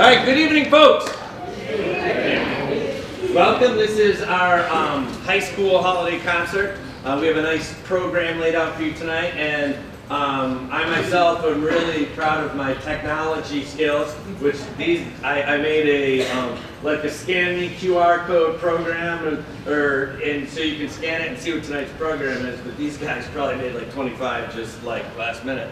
right, good evening, folks. Welcome. This is our high school holiday concert. We have a nice program laid out for you tonight, and I myself am really proud of my technology skills, which I made a like a scan me QR code program, and so you can scan it and see what tonight's program is. But these guys probably made like 25 just like last minute.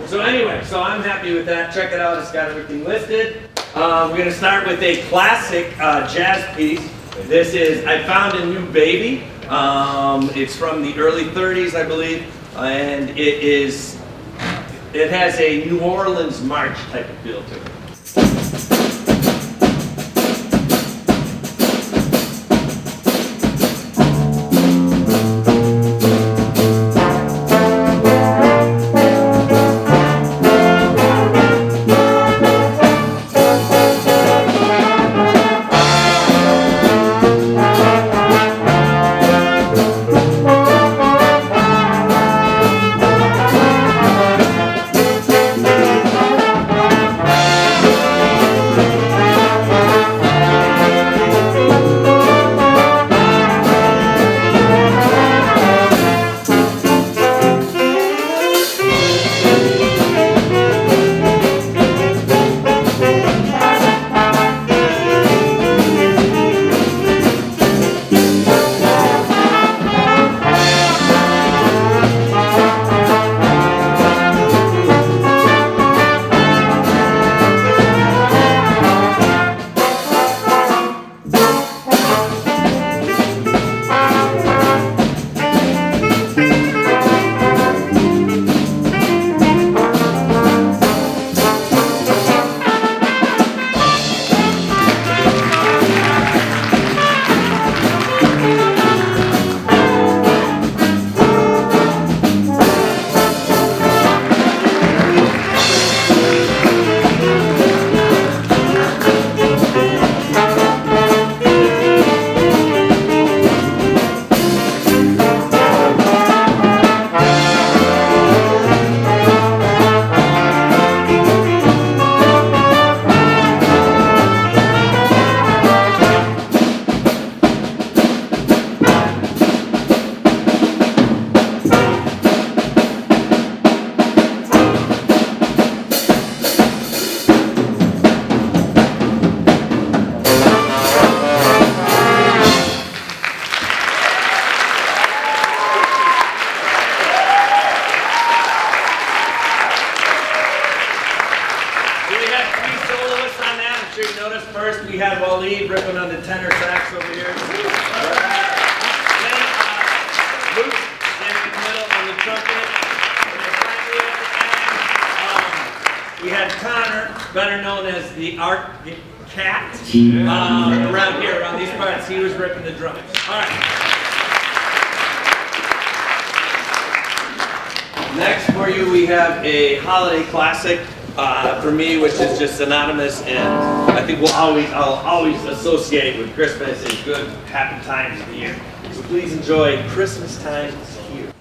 So anyway, so I'm happy with that. Check it out. It's got everything listed. We're going to start with a classic jazz piece. This is I Found a New Baby. It's from the early 30s, I believe, and it has a New Orleans march type of feel to it. Ripping on the tenor sax over here. Then Luke standing in the middle on the trumpet. And then finally at the end, we had Connor, better known as the Art Cat, around here, around these parts. He was ripping the drums. All right. Next for you, we have a holiday classic. For me, which is just synonymous, and I think I'll always associate with Christmas and good, happy times of the year. So please enjoy Christmas Time Here.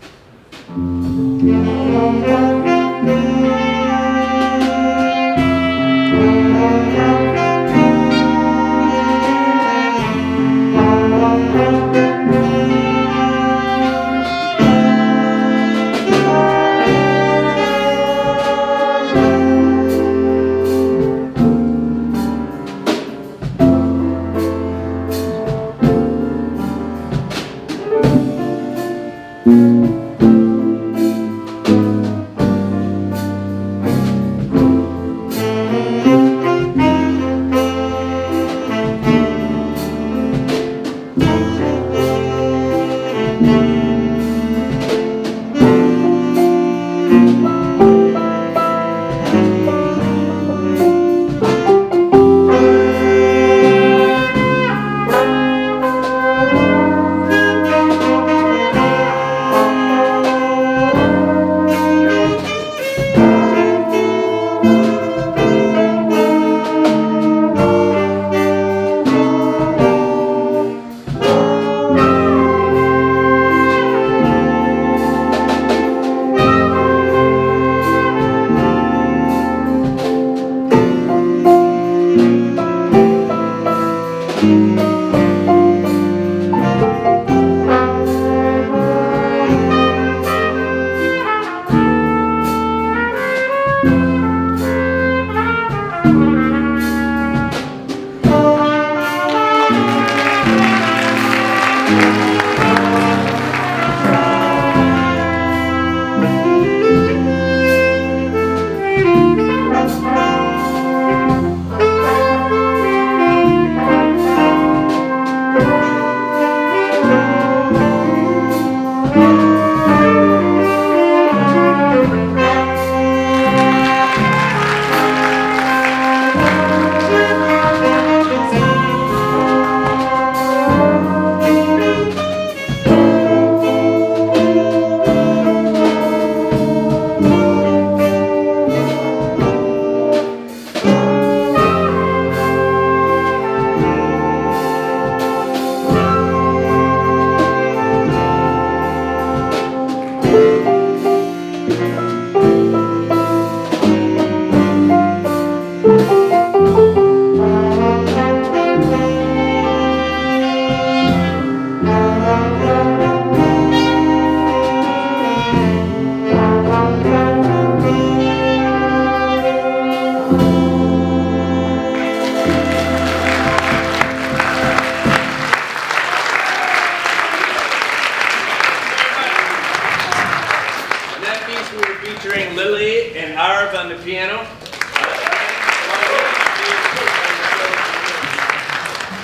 featuring Lily and Arv on the piano.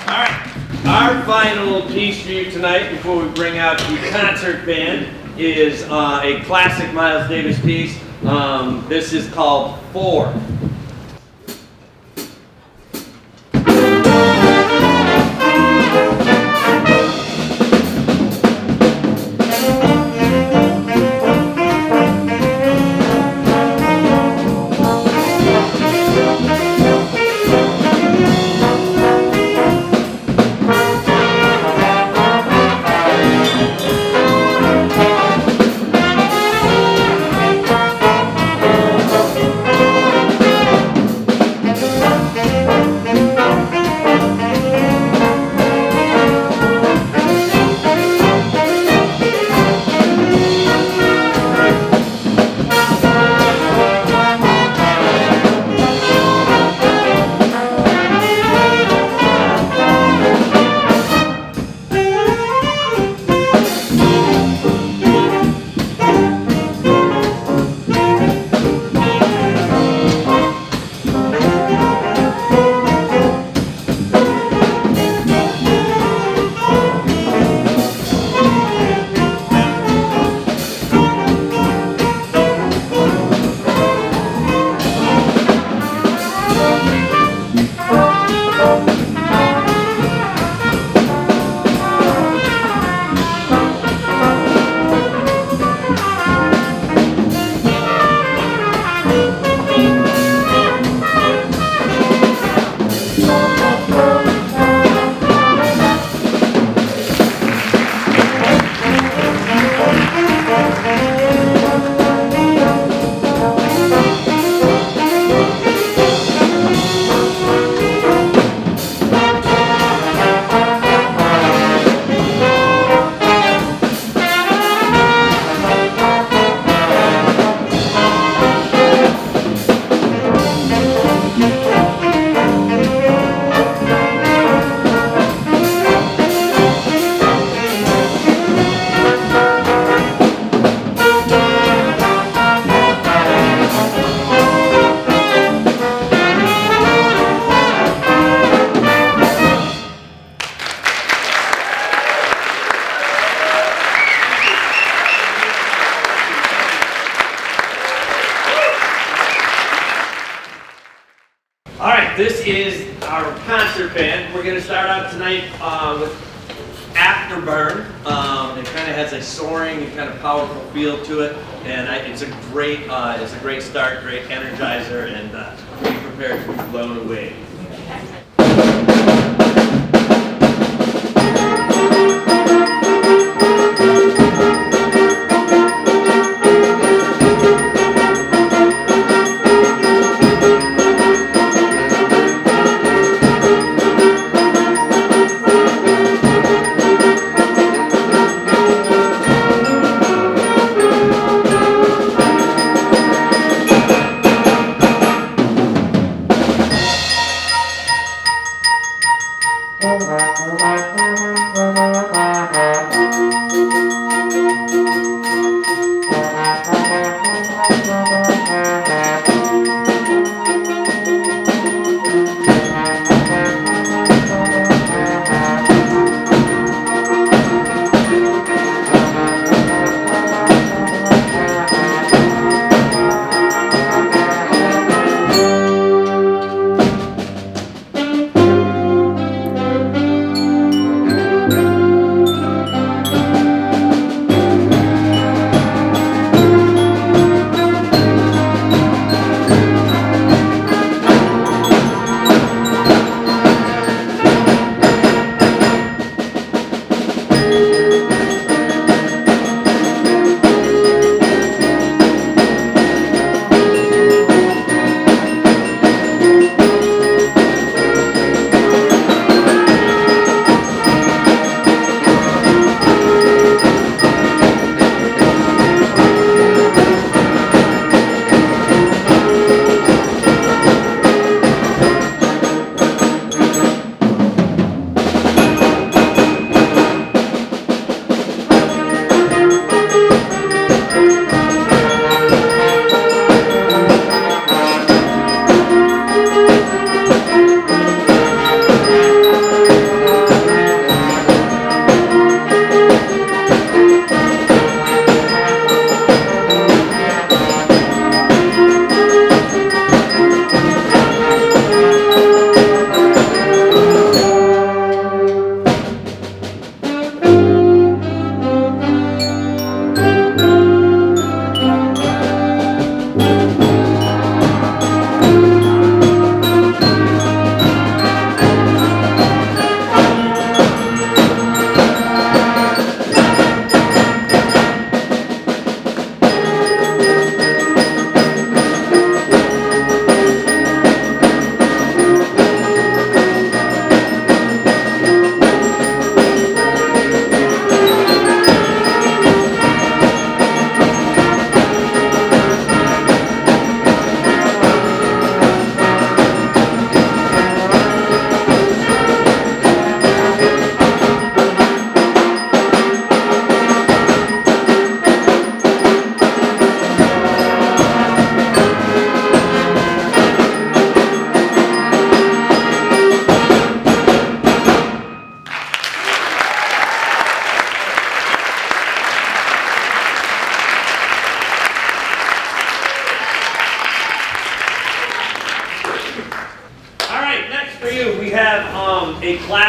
All right, our final piece for you tonight before we bring out the concert band is a classic Miles Davis piece. This is called 4. All right, this is our concert band. We're going to start out tonight with Afterburn. It kind of has a soaring and kind of powerful feel to it, and it's a great start, great energizer, and be prepared to be blown away.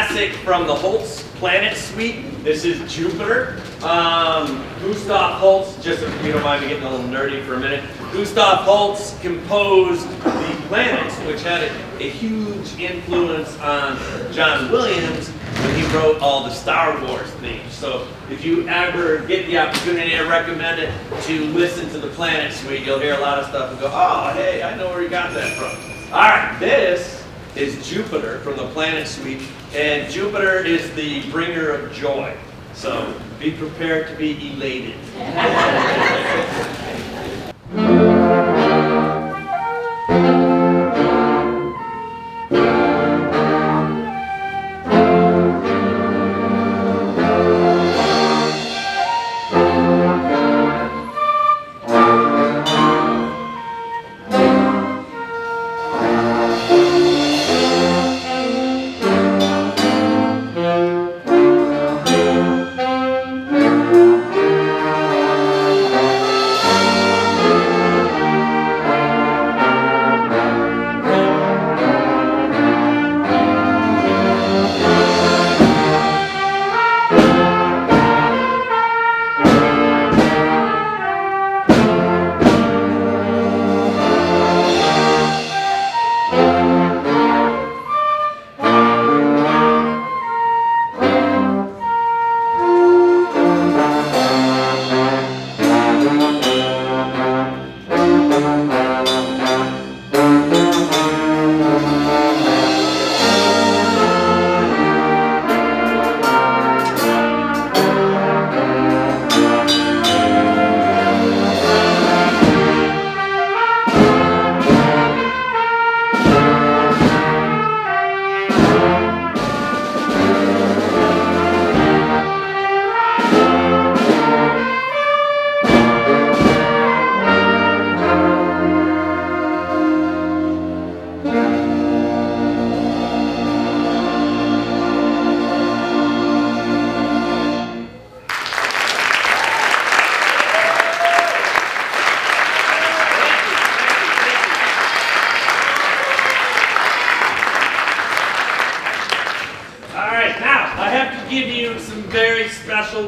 classic from the Holtz Planet Suite. This is Jupiter. Gustav Holtz, just if you don't mind me getting a little nerdy for a minute, Gustav Holtz composed the planets, which had a huge influence on John Williams when he wrote all the Star Wars themes. So if you ever get the opportunity, I recommend it to listen to the Planet Suite. You'll hear a lot of stuff and go, oh, hey, I know where you got that from. All right, this is Jupiter from the Planet Suite, and Jupiter is the bringer of joy. So be prepared to be elated.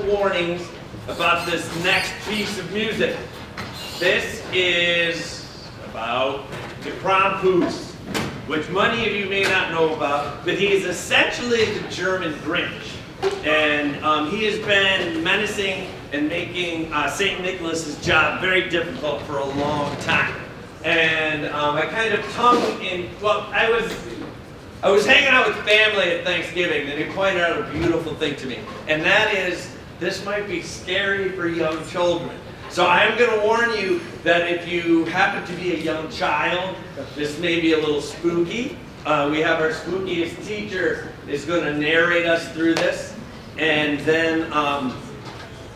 Warnings about this next piece of music. This is about the Krampus, which many of you may not know about, but he is essentially the German Grinch. And he has been menacing and making St. Nicholas's job very difficult for a long time. And I kind of tongue in, well, I was hanging out with family at Thanksgiving, and he pointed out a beautiful thing to me, and that is, this might be scary for young children. So I am going to warn you that if you happen to be a young child, this may be a little spooky. We have our spookiest teacher is going to narrate us through this, and then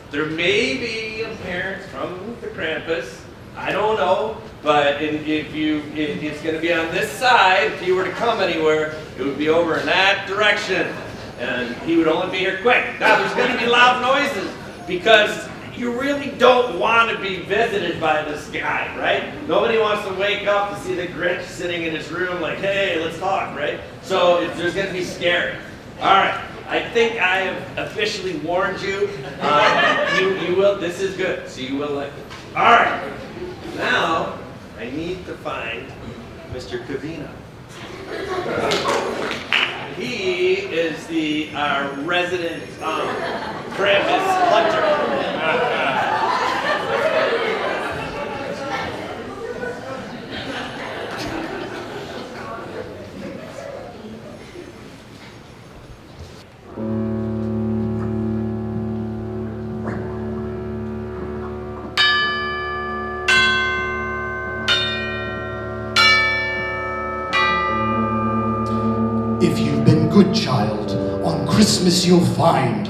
there may be a parent from the Krampus. I don't know, but it's going to be on this side. If you were to come anywhere, it would be over in that direction. And he would only be here quick. Now, there's going to be loud noises because you really don't want to be visited by this guy, right? Nobody wants to wake up to see the Grinch sitting in his room like, hey, let's talk, right? So there's going to be scary. All right, I think I have officially warned you. You will, this is good, so you will like it. All right, now I need to find Mr. Cavina. He is our resident Krampus hunter. If you've been good child, on Christmas you'll find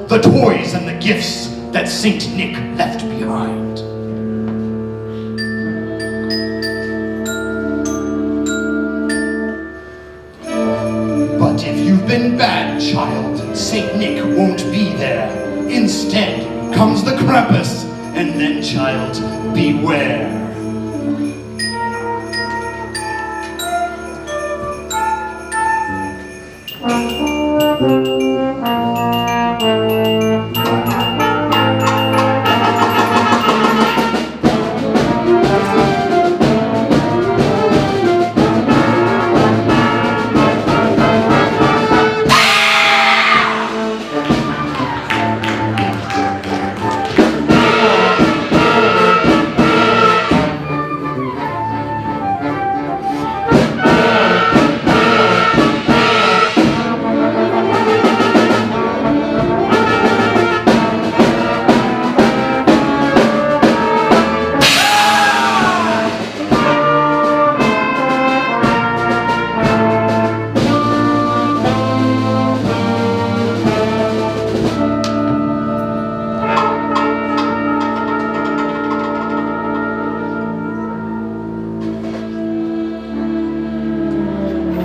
the toys and the gifts that Saint Nick left behind. But if you've been bad child, Saint Nick won't be there. Instead comes the Krampus, and then child, beware.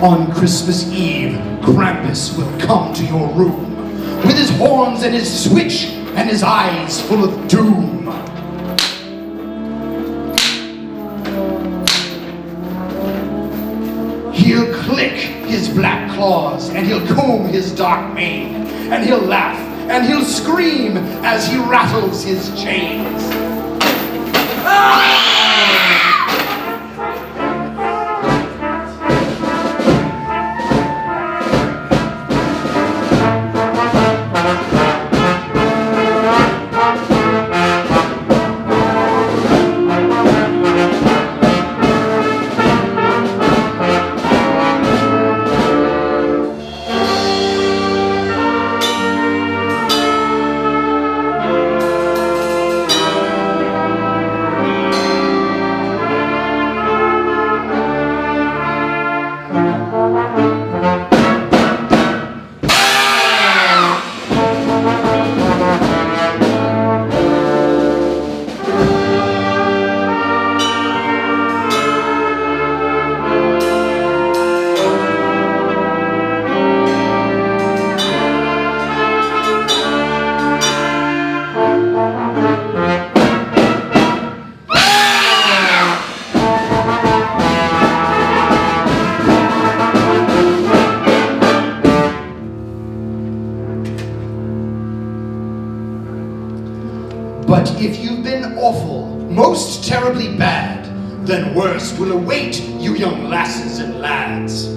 On Christmas Eve, Krampus will come to your room with his horns and his switch and his eyes full of doom. He'll click his black claws and he'll comb his dark mane and he'll laugh and he'll scream as he rattles his chains. But if you've been awful, most terribly bad, then worse will await you young lasses and lads.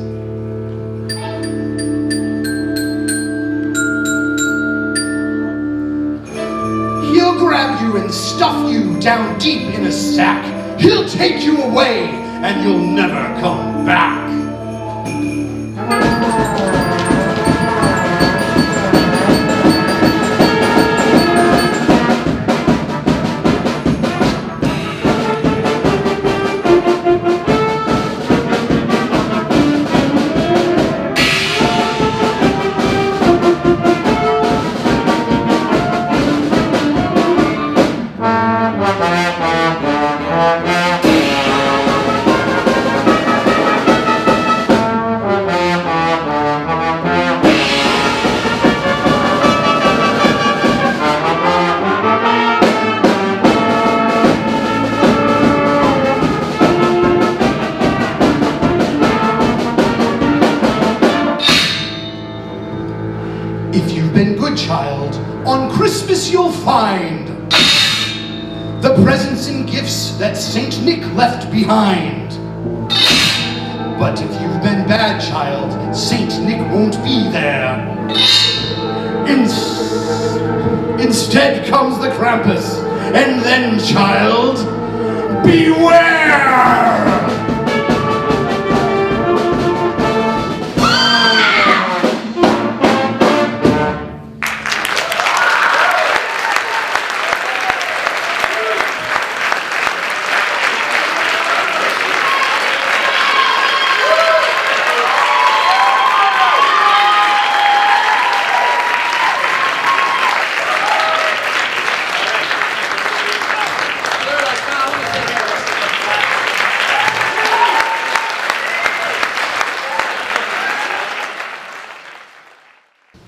He'll grab you and stuff you down deep in a sack. He'll take you away and you'll never come back. If you've been good, child, on Christmas you'll find the presents and gifts that Saint Nick left behind. But if you've been bad, child, Saint Nick won't be there. Instead comes the Krampus, and then, child, beware!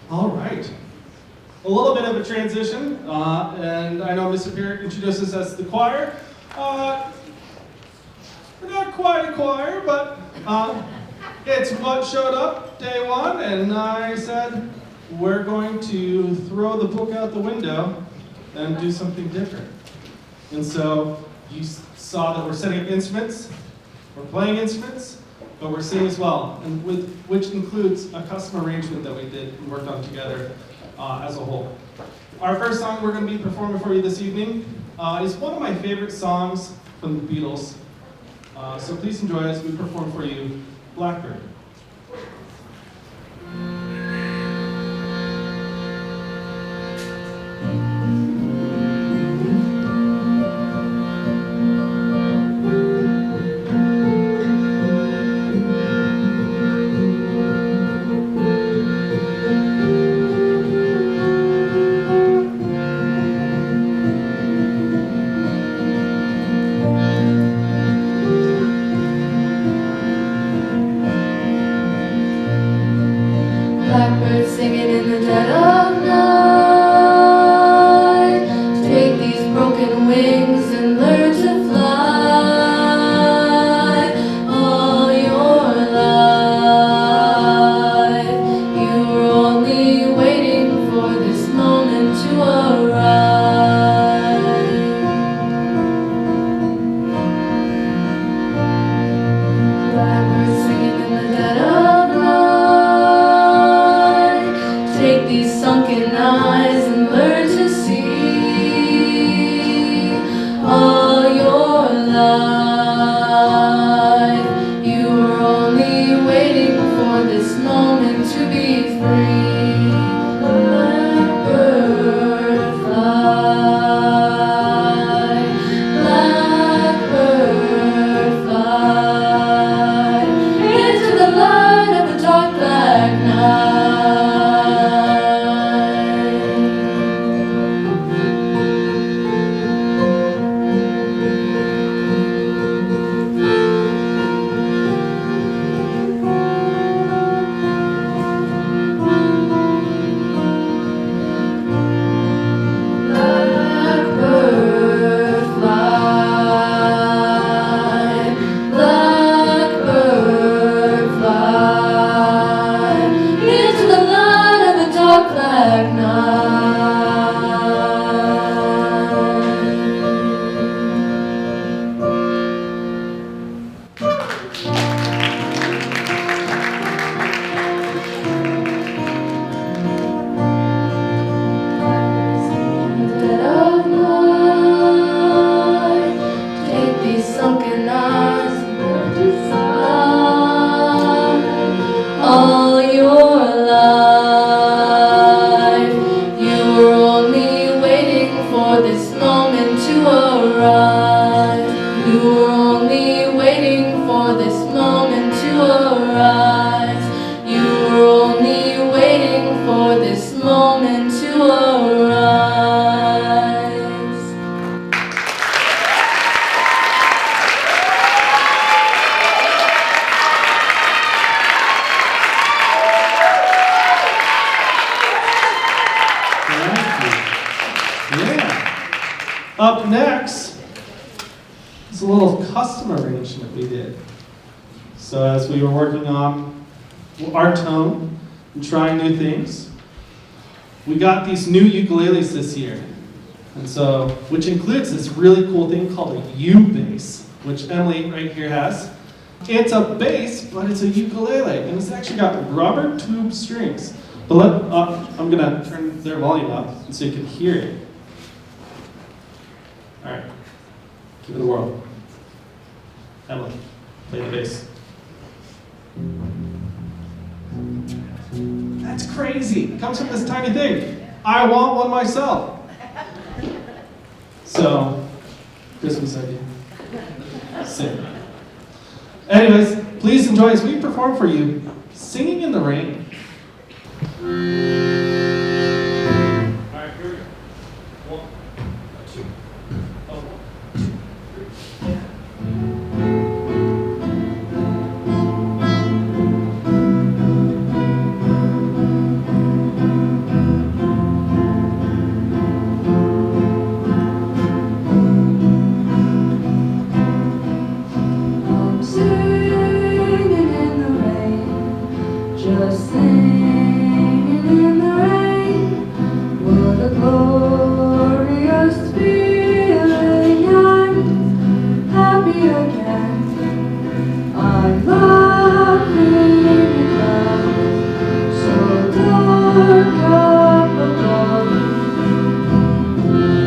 All right. A little bit of a transition, and I know Mr. Peart introduced us as the choir. We're not quite a choir, but it's what showed up day one, and I said, we're going to throw the book out the window and do something different. And so you saw that we're setting up instruments, we're playing instruments, but we're singing as well, and which includes a custom arrangement that we did and worked on together as a whole. Our first song we're going to be performing for you this evening is one of my favorite songs from the Beatles. So please enjoy as we perform for you Blackbird. Up next is a little custom arrangement we did. So as we were working on our tone and trying new things, we got these new ukuleles this year. And so, which includes this really cool thing called a U-bass, which Emily right here has. It's a bass, but it's a ukulele, and it's actually got rubber tube strings. But I'm gonna turn their volume up so you can hear it. All right, give it a whirl. Emily, play the bass. That's crazy. It comes from this tiny thing. I want one myself. So, Christmas idea. Sing. Anyways, please enjoy as we perform for you, Singing in the Rain. All right, here we go. 1, 2, 1, 2, 3. Just singing in the rain, what a glorious feeling. I'm happy again. I love being in clouds so dark up above.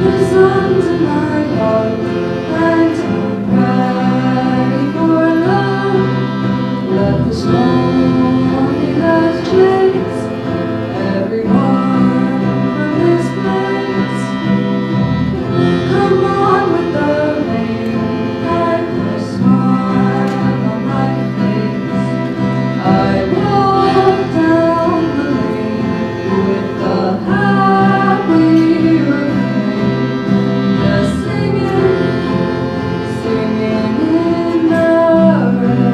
The sun's in my heart and I'm ready for love. Let the snow chase everyone from this place. Come on with the rain and the smile on my face. I walk down the lane with a happy refrain, just singing, singing in the rain.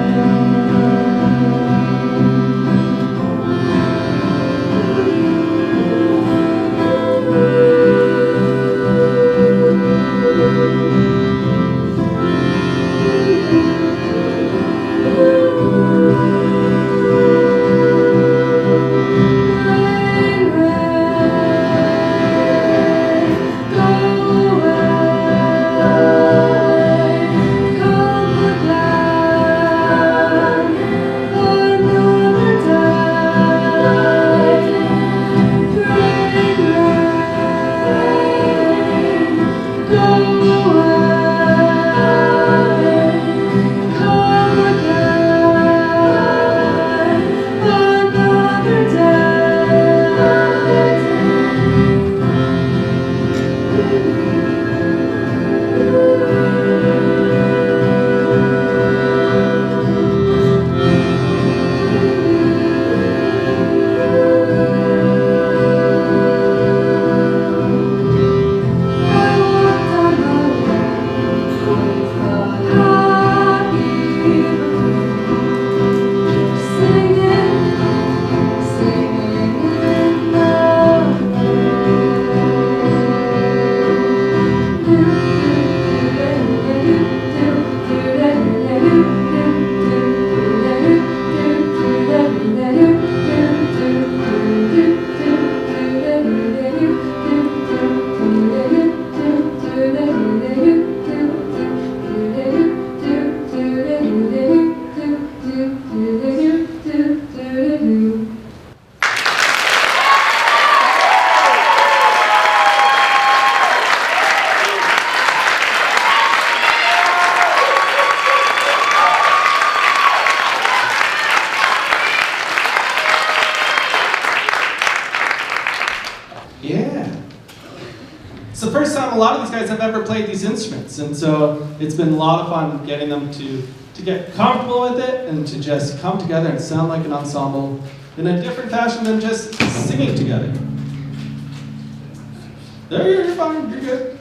It's the first time a lot of these guys have ever played these instruments, and so it's been a lot of fun getting them to get comfortable with it and to just come together and sound like an ensemble in a different fashion than just singing together. There, you're fine, you're good.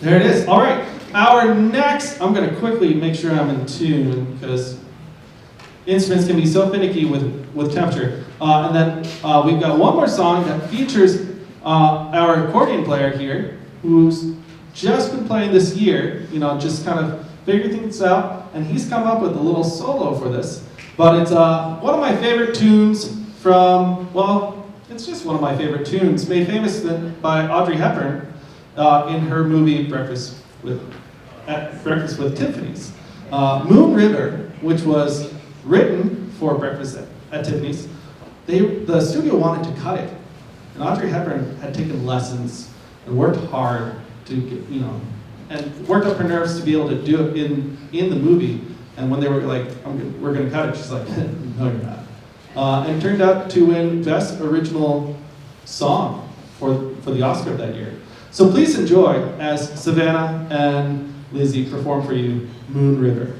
There it is. All right, our next, I'm going to quickly make sure I'm in tune because instruments can be so finicky with temperature. And then we've got one more song that features our accordion player here. who's just been playing this year, just kind of figuring things out, and he's come up with a little solo for this. But it's one of my favorite tunes from, well, it's just one of my favorite tunes, made famous by Audrey Hepburn in her movie Breakfast with Tiffany's. Moon River, which was written for Breakfast at Tiffany's, the studio wanted to cut it. And Audrey Hepburn had taken lessons and worked hard to get, and worked up her nerves to be able to do it in the movie. And when they were like, we're going to cut it, she's like, no, you're not. And it turned out to win Best Original Song for the Oscar that year. So please enjoy as Savannah and Lizzie perform for you Moon River.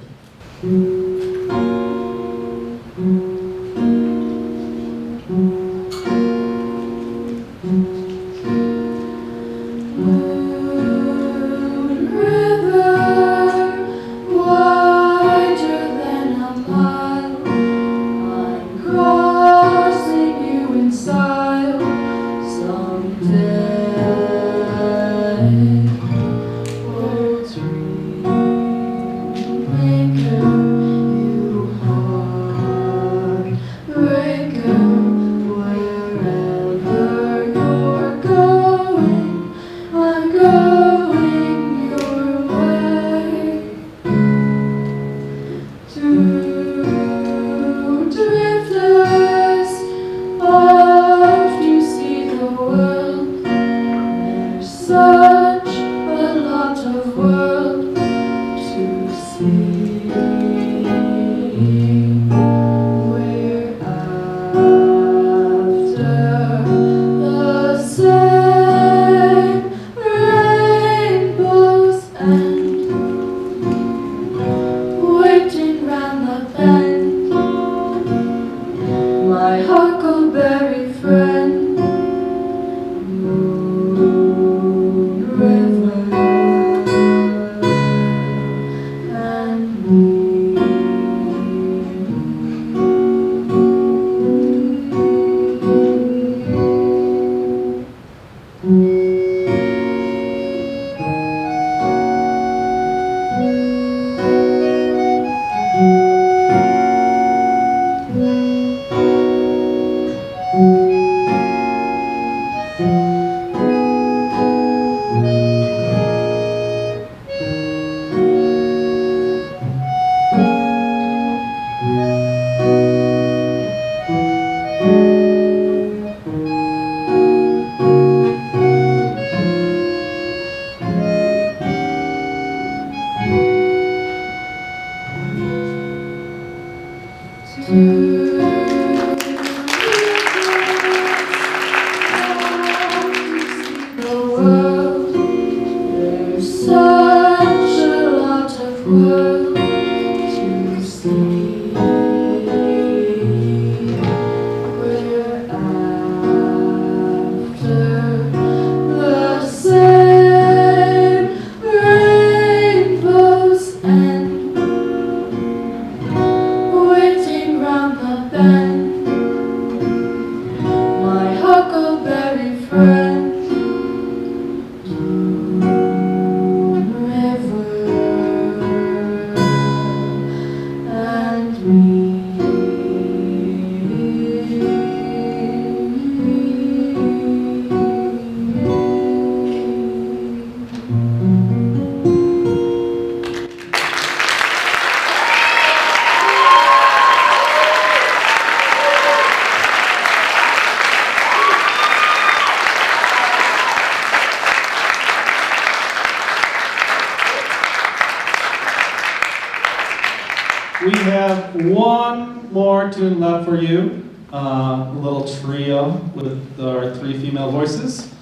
We have one more tune left for you, a little trio with our three female voices,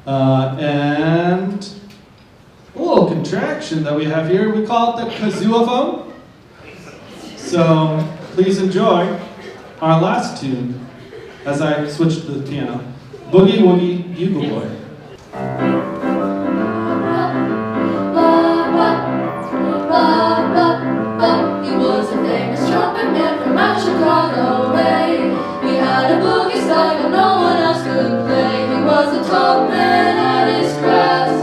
and a little contraction that we have here. We call it the kazooaphone. So please enjoy our last tune as I switch to the piano, Boogie Woogie Bugle Boy. He was a famous trumpet man from out Chicago way. He had a boogie style no one else could play. He was a top man at his craft.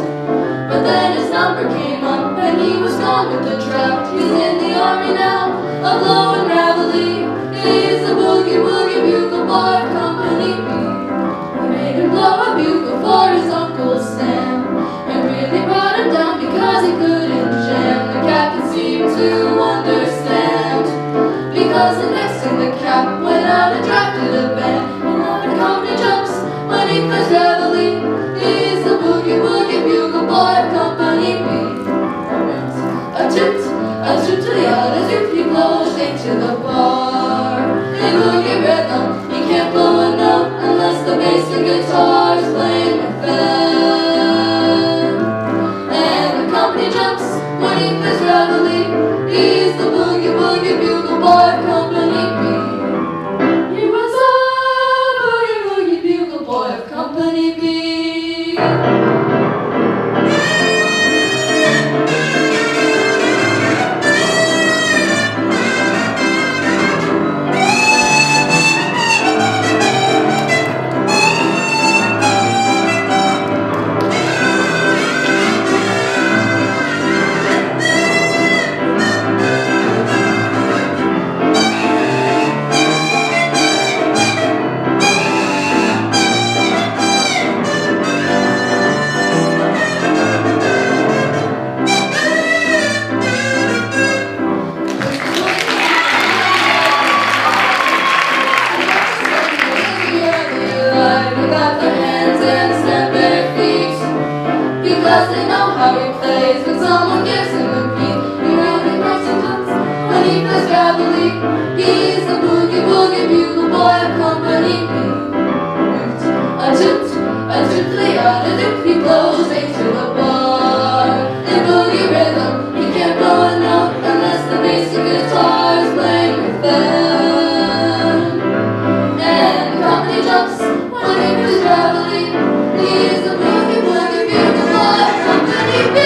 does they know how he plays when someone gives him a beat. He really breaks and jumps when he plays gravelly. He's the boogie woogie bugle boy of company B. A toot, the other doop, he blows into a bar. In boogie rhythm, he can't blow a note unless the basic guitar is playing with them. And the company jumps when he plays gravelly. He's the boogie woogie bugle boy of company B.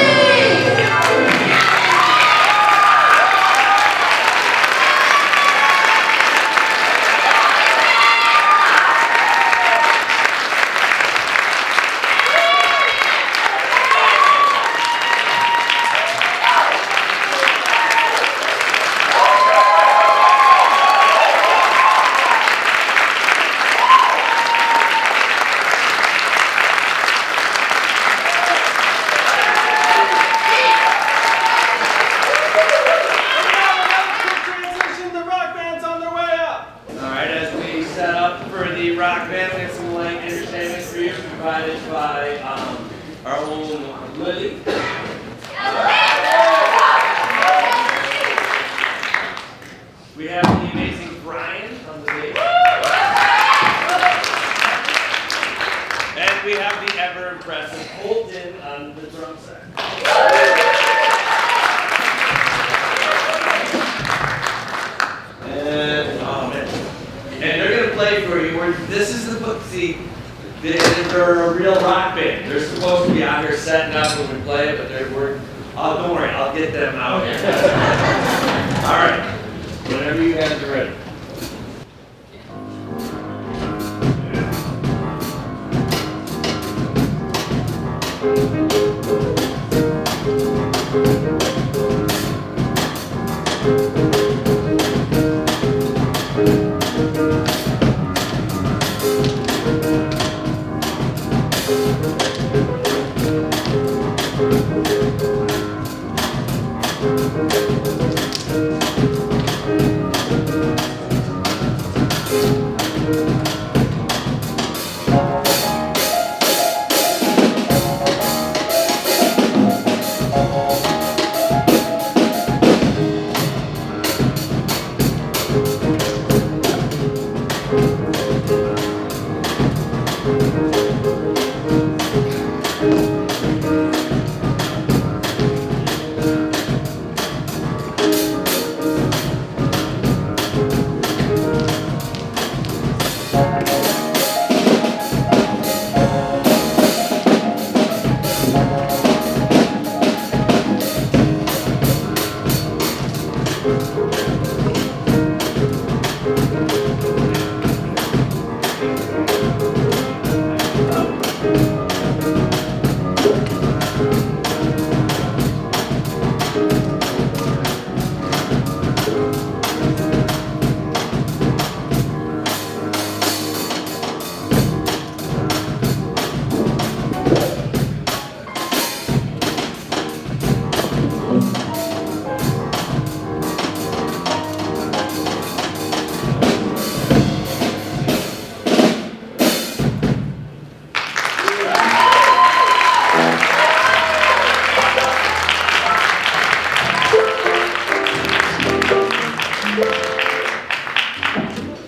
Transition, the rock band's on their way up. All right, as we set up for the rock band, we have some light entertainment for you provided by our own Lily. We have the amazing Brian on the bass. And we have the ever impressive Colton on the drum set. And oh man. And they're gonna play for you. This is the book. See, they're a real rock band. They're supposed to be out here setting up when we play, but oh, don't worry, I'll get them out here. All right, whenever you guys are ready.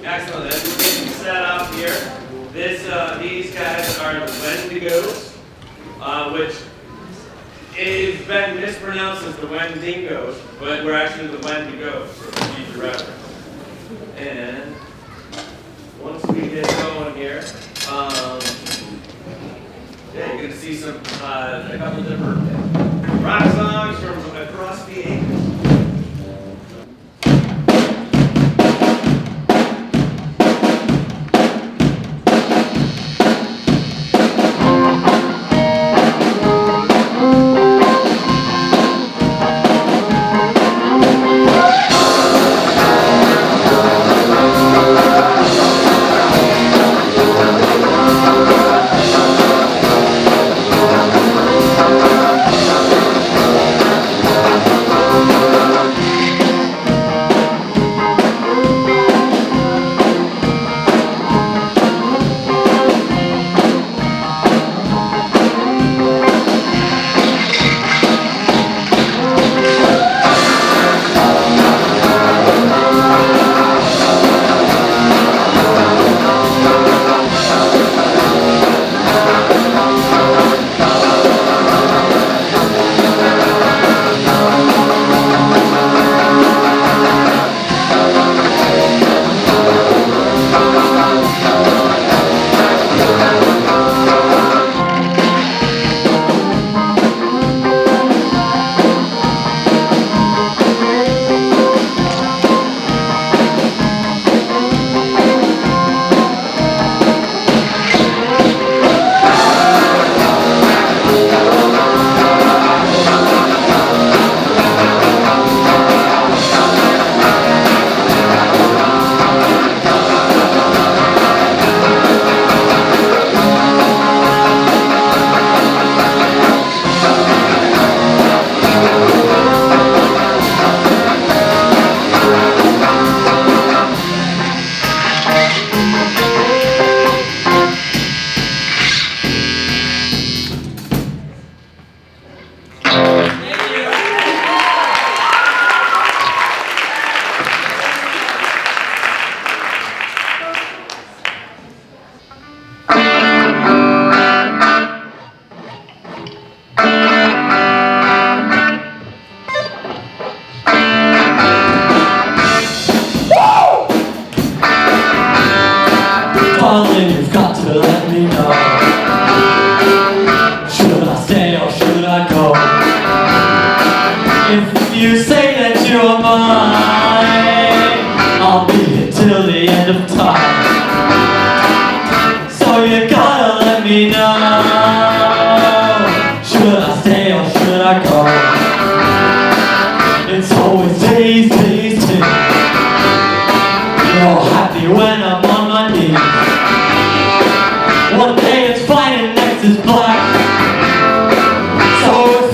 Excellent. As we're getting set up here, these guys are the Wendigos, which has been mispronounced as the Wendigos, but we're actually the Wendigos for future reference. And once we get going here, yeah, you're gonna see some a couple different rock songs from across the ages.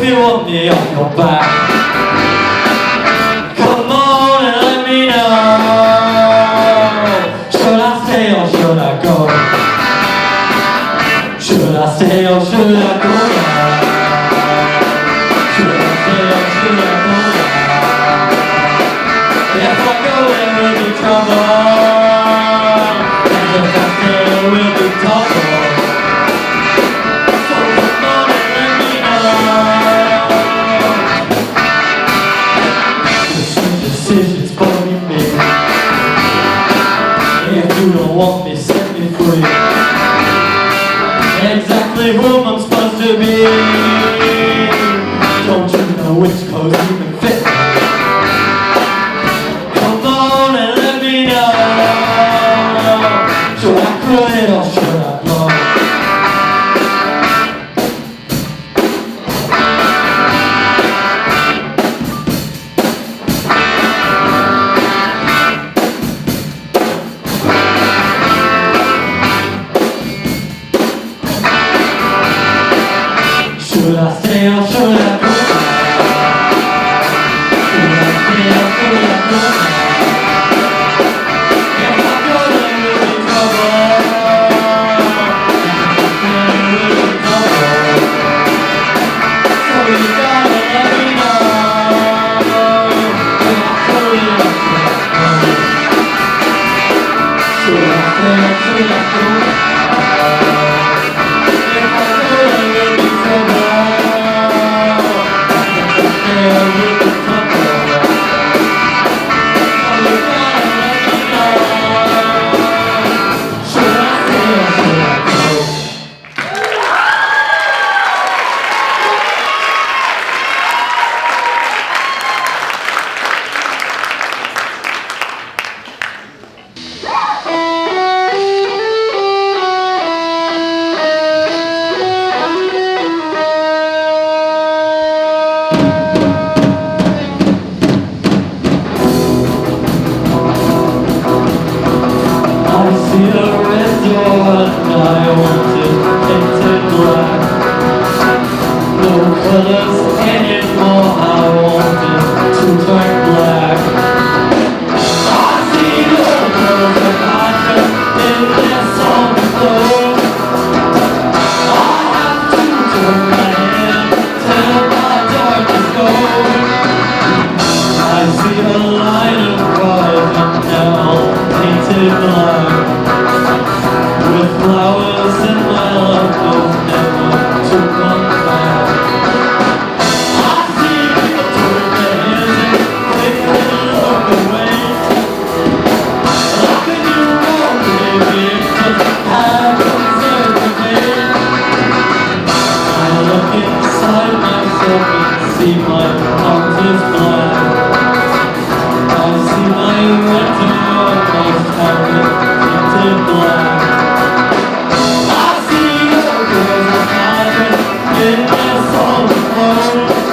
if you want me on your back. Come on and let me know. Should I stay or should I go? Should I stay or should I go now? Should I stay or should I go now? If I go there will be trouble, and if I stay there will be trouble. So come on and let me know. There's some decisions for me made. If you don't want me, set me free. Exactly who I'm supposed to be. Don't you know which clothes even fit me? Come on and let me know. Should I quit or should I blow? Should I stay or should I go? Should I stay or should I go? If I go there will be trouble. There will be trouble. So you gotta let me know. Should I quit or should I go? Should I stay or should I go? I see a red door and I want it painted black. No colors anymore, I want it to turn black. I see the girls that passion in their song clothes. I have to turn my head till my darkness goes. I see a line of cars and now painted black. With flowers in my love knows never to come back. I see people turn their heads and quickly look away. How can you know, baby, it just happens every day? I look inside myself and see my heart is black. I see my winter almost having painted black. In their song clothes,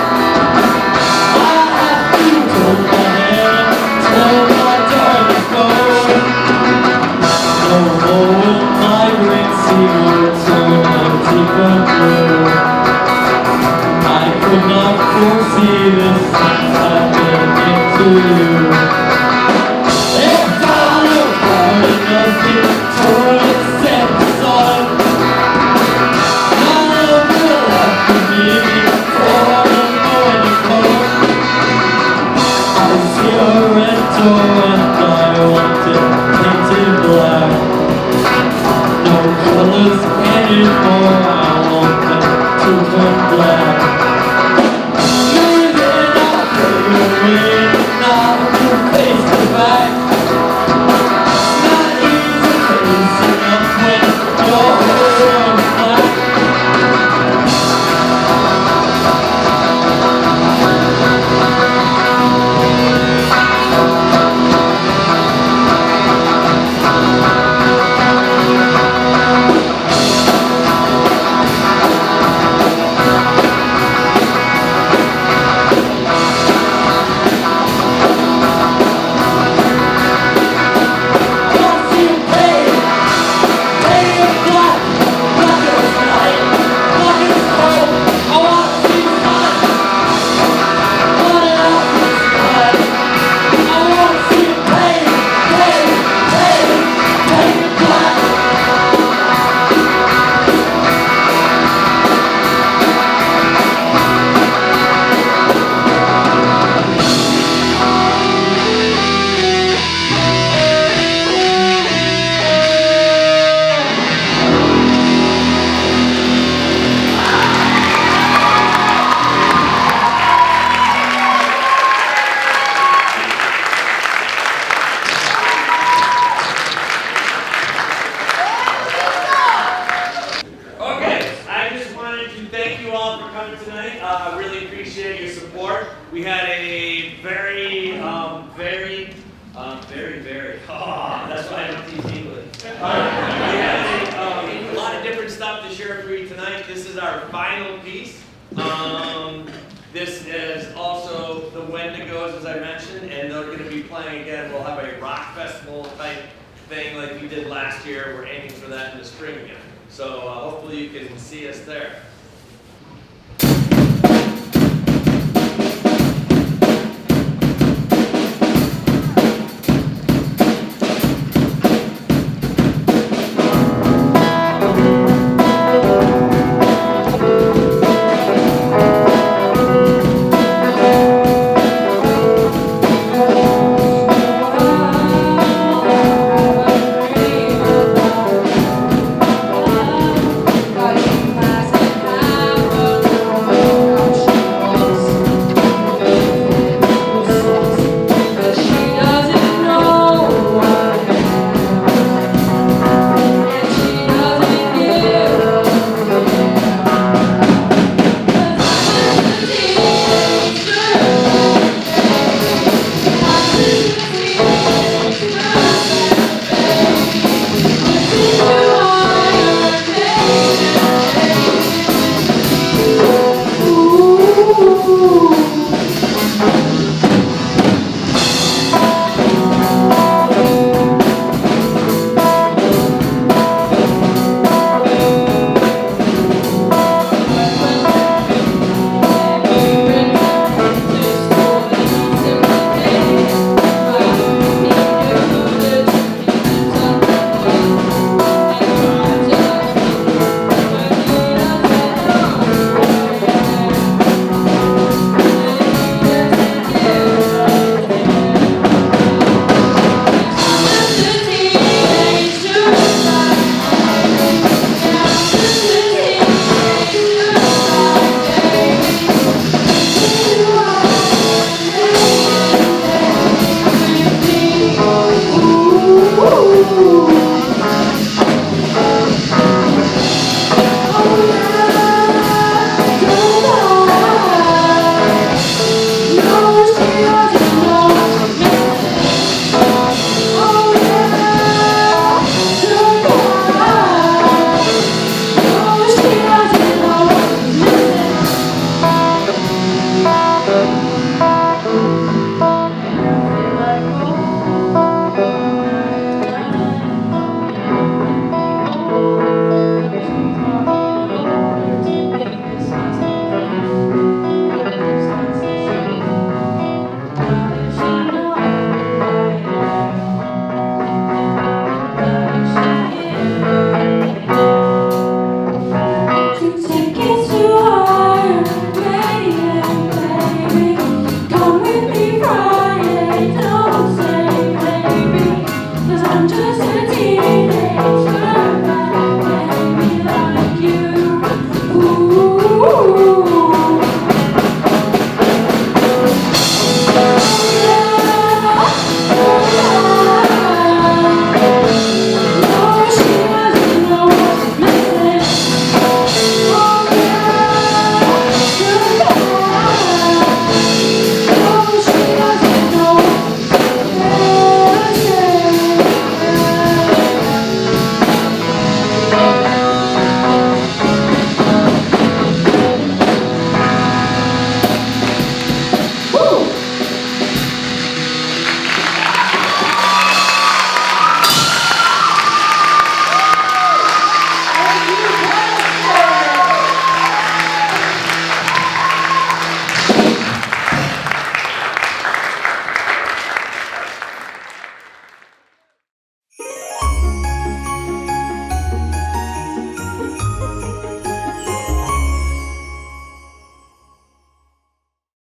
I have to turn my head till my darkness goes. No more will my green sea turn a deeper blue. I could not foresee this thing happening to you. If I look hard enough, it turn and set the sun. I see a red door and I want it painted black. No colors anymore, I want it to turn black. You're not fading, not from face to back. Not easy facing up when your hair is black. all for coming tonight. I really appreciate your support. We had a very, that's why I don't teach English. We had a lot of different stuff to share for you tonight. This is our final piece. This is also the Wendigos, as I mentioned, and they're going to be playing again. We'll have a rock festival type thing like we did last year. We're aiming for that in the spring again. So hopefully you can see us there.